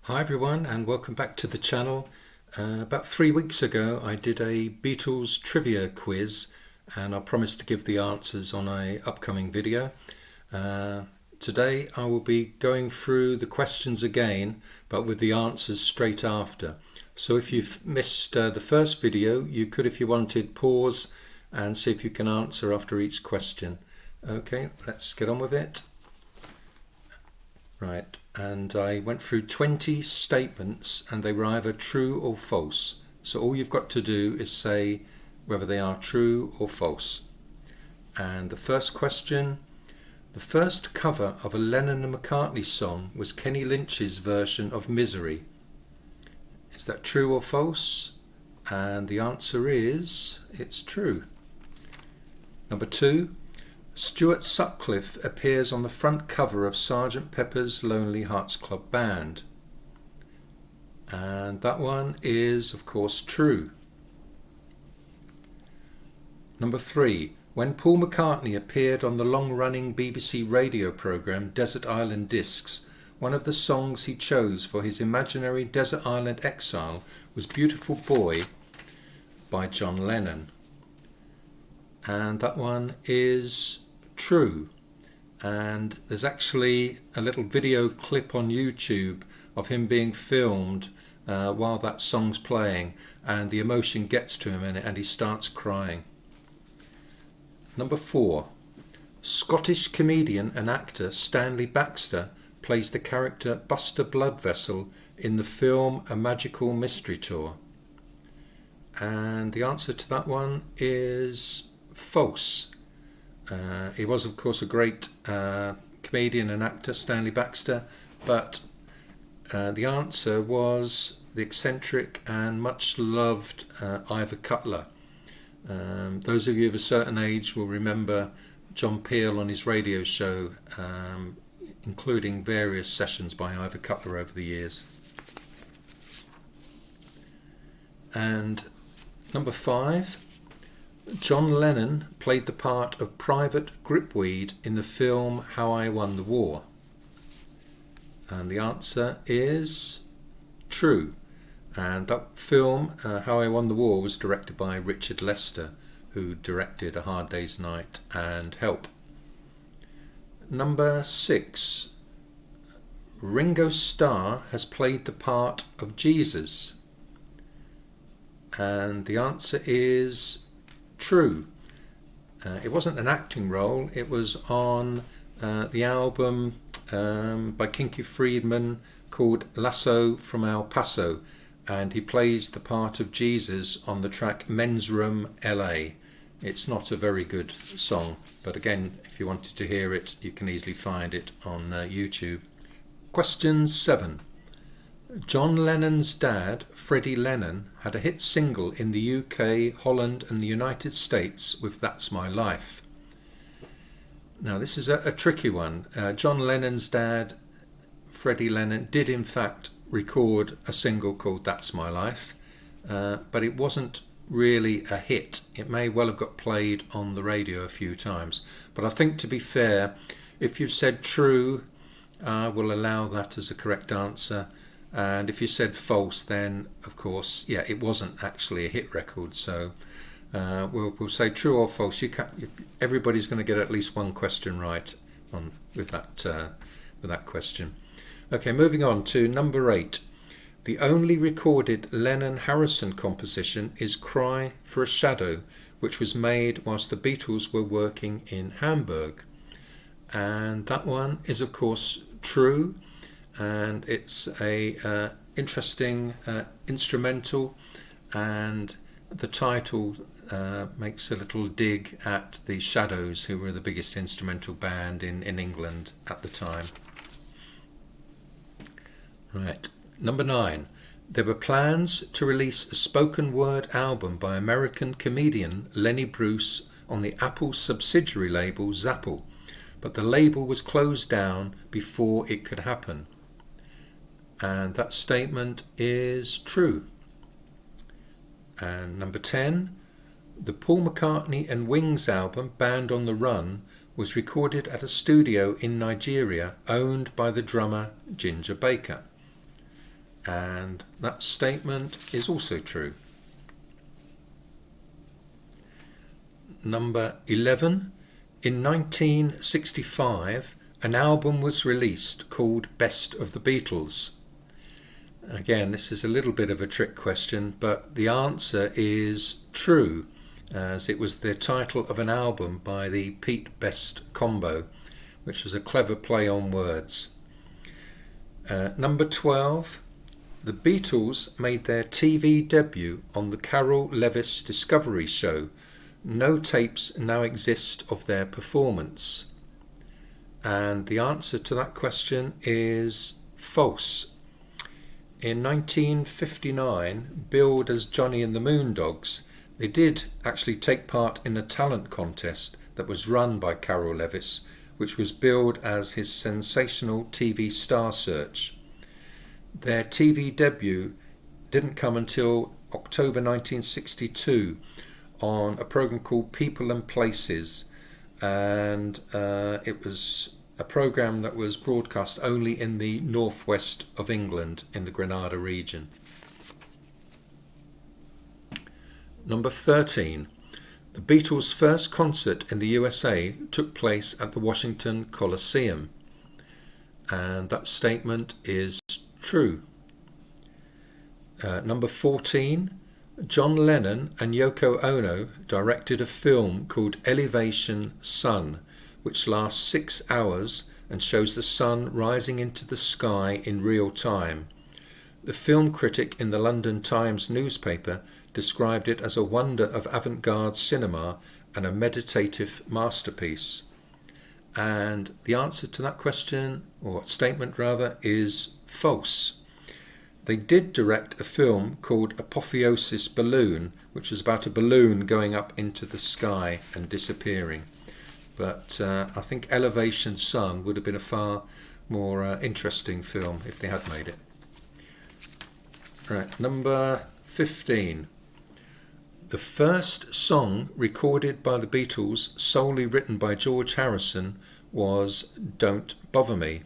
Hi everyone and welcome back to the channel. About 3 weeks ago I did a Beatles Trivia Quiz and I promised to give the answers on an upcoming video. Today I will be going through the questions again but with the answers straight after. So if you've missed the first video, you could, if you wanted, pause and see if you can answer after each question. Okay, let's get on with it. Right, and I went through 20 statements and they were either true or false. So all you've got to do is say whether they are true or false. And the first question: the first cover of a Lennon and McCartney song was Kenny Lynch's version of Misery. Is that true or false? And the answer is, it's true. Number 2. Stuart Sutcliffe appears on the front cover of Sgt. Pepper's Lonely Hearts Club Band. And that one is, of course, true. Number 3. When Paul McCartney appeared on the long-running BBC radio programme Desert Island Discs, one of the songs he chose for his imaginary desert island exile was Beautiful Boy by John Lennon. And that one is true. And there's actually a little video clip on YouTube of him being filmed while that song's playing, and the emotion gets to him and he starts crying. Number 4. Scottish comedian and actor Stanley Baxter plays the character Buster Bloodvessel in the film A Magical Mystery Tour. And the answer to that one is false. He was, of course, a great comedian and actor, Stanley Baxter, but the answer was the eccentric and much loved Ivor Cutler. Those of you of a certain age will remember John Peel on his radio show, including various sessions by Ivor Cutler over the years. And number 5. John Lennon played the part of Private Gripweed in the film How I Won the War. And the answer is true. And that film, How I Won the War, was directed by Richard Lester, who directed A Hard Day's Night and Help. Number 6. Ringo Starr has played the part of Jesus. And the answer is true. It wasn't an acting role, it was on the album by Kinky Friedman called Lasso from El Paso, and he plays the part of Jesus on the track Men's Room LA. It's not a very good song, but again, if you wanted to hear it, you can easily find it on YouTube. Question 7. John Lennon's dad, Freddie Lennon, had a hit single in the UK, Holland and the United States with That's My Life. Now this is a tricky one. John Lennon's dad, Freddie Lennon, did in fact record a single called That's My Life, but it wasn't really a hit. It may well have got played on the radio a few times, but I think, to be fair, if you've said true, we'll allow that as a correct answer. And if you said false, then of course, yeah, it wasn't actually a hit record. So we'll say true or false. Everybody's going to get at least one question right with that question. Okay, moving on to number 8. The only recorded Lennon-Harrison composition is Cry for a Shadow, which was made whilst the Beatles were working in Hamburg. And that one is, of course, true. And it's a interesting instrumental, and the title makes a little dig at the Shadows, who were the biggest instrumental band in England at the time. Right, number 9. There were plans to release a spoken word album by American comedian Lenny Bruce on the Apple subsidiary label Zapple, but the label was closed down before it could happen. And that statement is true. And number 10, the Paul McCartney and Wings album Band on the Run was recorded at a studio in Nigeria owned by the drummer Ginger Baker. and that statement is also true. Number 11. In 1965, an album was released called Best of the Beatles. Again, this is a little bit of a trick question, but the answer is true, as it was the title of an album by the Pete Best combo, which was a clever play on words. Number 12. The Beatles made their TV debut on the Carol Levis Discovery Show. No tapes now exist of their performance. And the answer to that question is false. In 1959, billed as Johnny and the Moondogs, they did actually take part in a talent contest that was run by Carol Levis, which was billed as his sensational TV star search. Their TV debut didn't come until October 1962 on a program called People and Places, and it was a program that was broadcast only in the northwest of England in the Granada region. Number 13. The Beatles' first concert in the USA took place at the Washington Coliseum, and that statement is true. Number 14. John Lennon and Yoko Ono directed a film called Elevation Sun, which lasts 6 hours and shows the sun rising into the sky in real time. The film critic in the London Times newspaper described it as a wonder of avant-garde cinema and a meditative masterpiece. And the answer to that question, or statement rather, is false. They did direct a film called Apotheosis Balloon, which was about a balloon going up into the sky and disappearing. But I think Elevation Sun would have been a far more interesting film if they had made it. Right, number 15. The first song recorded by the Beatles, solely written by George Harrison, was Don't Bother Me.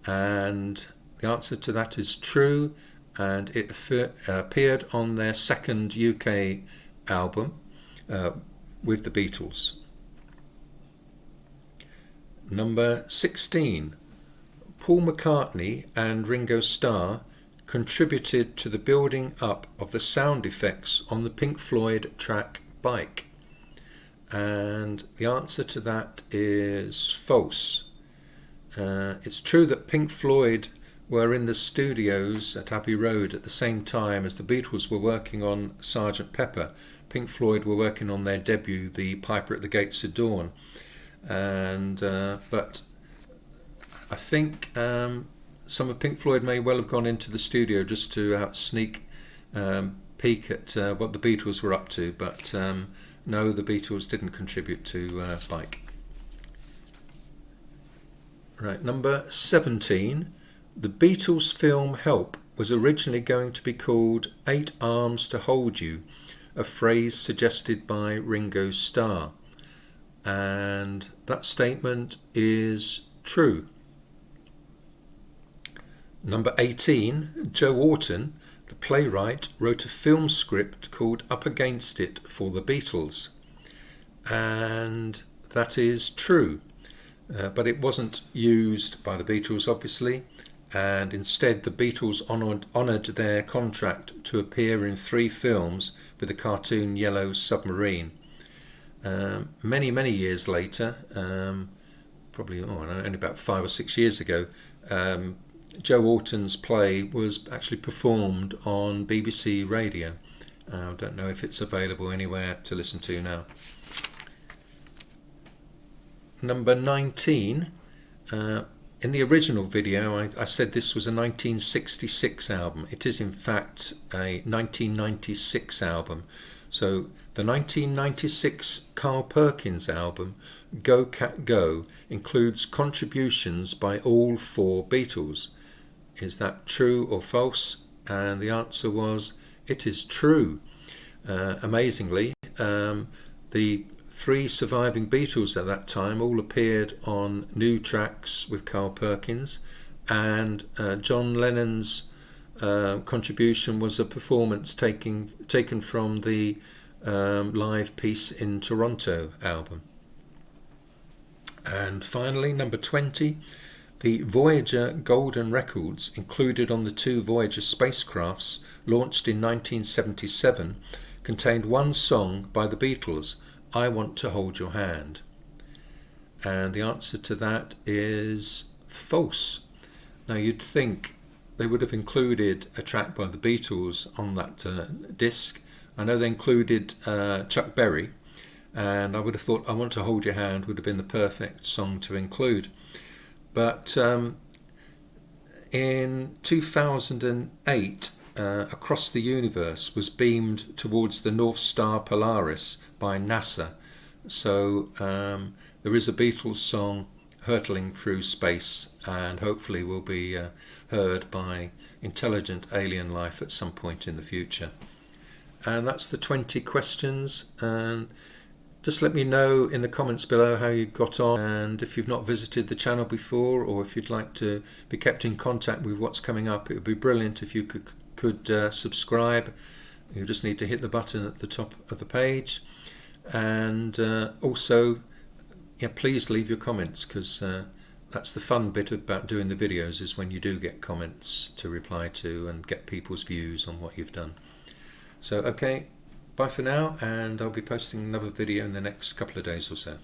And the answer to that is true, and it appeared on their second UK album with the Beatles. Number 16. Paul McCartney and Ringo Starr contributed to the building up of the sound effects on the Pink Floyd track Bike. And the answer to that is false. It's true that Pink Floyd were in the studios at Abbey Road at the same time as the Beatles were working on Sgt. Pepper. Pink Floyd were working on their debut, The Piper at the Gates of Dawn. And but I think some of Pink Floyd may well have gone into the studio just to sneak peek at what the Beatles were up to, but no, the Beatles didn't contribute to Bike. Right, number 17. The Beatles film Help was originally going to be called 8 Arms to Hold You, a phrase suggested by Ringo Starr. And that statement is true. Number 18. Joe Orton, the playwright, wrote a film script called Up Against It for the Beatles. And that is true. But it wasn't used by the Beatles, obviously, and instead the Beatles honoured their contract to appear in 3 films with the cartoon Yellow Submarine. Many years later, probably only about 5 or 6 years ago, Joe Orton's play was actually performed on BBC Radio. I don't know if it's available anywhere to listen to now. Number 19. In the original video, I said this was a 1966 album. It is in fact a 1996 album. So the 1996 Carl Perkins album, Go Cat Go, includes contributions by all 4 Beatles. Is that true or false? And the answer was, it is true. Amazingly, the 3 surviving Beatles at that time all appeared on new tracks with Carl Perkins, and John Lennon's contribution was a performance taken from the live Peace in Toronto album. And finally, number 20, the Voyager Golden Records included on the two Voyager spacecrafts launched in 1977 contained one song by the Beatles, I Want to Hold Your Hand. And the answer to that is false. Now you'd think they would have included a track by the Beatles on that disc. I know they included Chuck Berry, and I would have thought I Want to Hold Your Hand would have been the perfect song to include. But in 2008, Across the Universe was beamed towards the North Star Polaris by NASA. So there is a Beatles song hurtling through space, and hopefully will be heard by intelligent alien life at some point in the future. And that's the 20 questions. And just let me know in the comments below how you got on, and if you've not visited the channel before, or if you'd like to be kept in contact with what's coming up, it would be brilliant if you could subscribe. You just need to hit the button at the top of the page, and also please leave your comments, because that's the fun bit about doing the videos, is when you do get comments to reply to and get people's views on what you've done. So okay, bye for now, and I'll be posting another video in the next couple of days or so.